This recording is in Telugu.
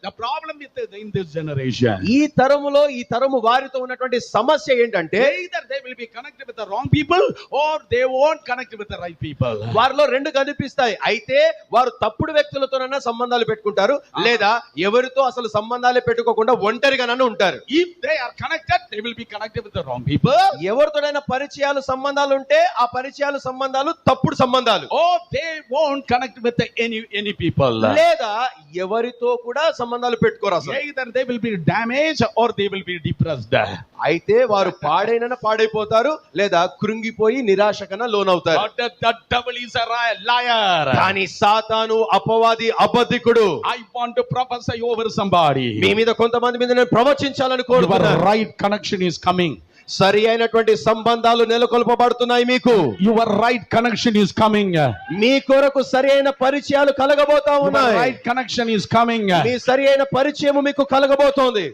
The problem in this generation, ఈ తరములో ఈ తరము వారితో ఉన్నటువంటి సమస్య ఏంటంటే either they will be connected with the wrong people or they won't connect with the right people. వారిలో రెండు కనిపిస్తాయి. అయితే వారు తప్పుడు వ్యక్తులతోనన్నా సంబంధాలు పెట్టుకుంటారు, లేదా ఎవరితో అసలు సంబంధాలే పెట్టుకోకుండా ఒంటరిగానన్నా ఉంటారు. If they are connected, they will be connected with the wrong people. ఎవరితోనైనా పరిచయాలు సంబంధాలు ఉంటే ఆ పరిచయాలు సంబంధాలు తప్పుడు సంబంధాలు. Or they won't connect with any people. లేదా ఎవరితో కూడా సంబంధాలు పెట్టుకోరు అసలు. Either they will be damaged or they will be depressed. అయితే వారు పాడైపోతారు, లేదా కృంగిపోయి నిరాశకన లోనవుతారు. But the devil is a liar. కానీ సాతాను అపవాది అబద్ధికుడు. I want to prophesy over somebody. మీ మీద కొంతమంది మీద నేను ప్రవచించాలని Your కోరుతున్నాను. right connection is coming. సరి అయినటువంటి సంబంధాలు నెలకొల్పబడుతున్నాయి. మీకు Your right connection is coming. మీ కొరకు సరి అయిన పరిచయాలు కలగబోతా Your ఉన్నాయి. right connection is coming. మీ సరి అయిన పరిచయం మీకు కలగబోతోంది.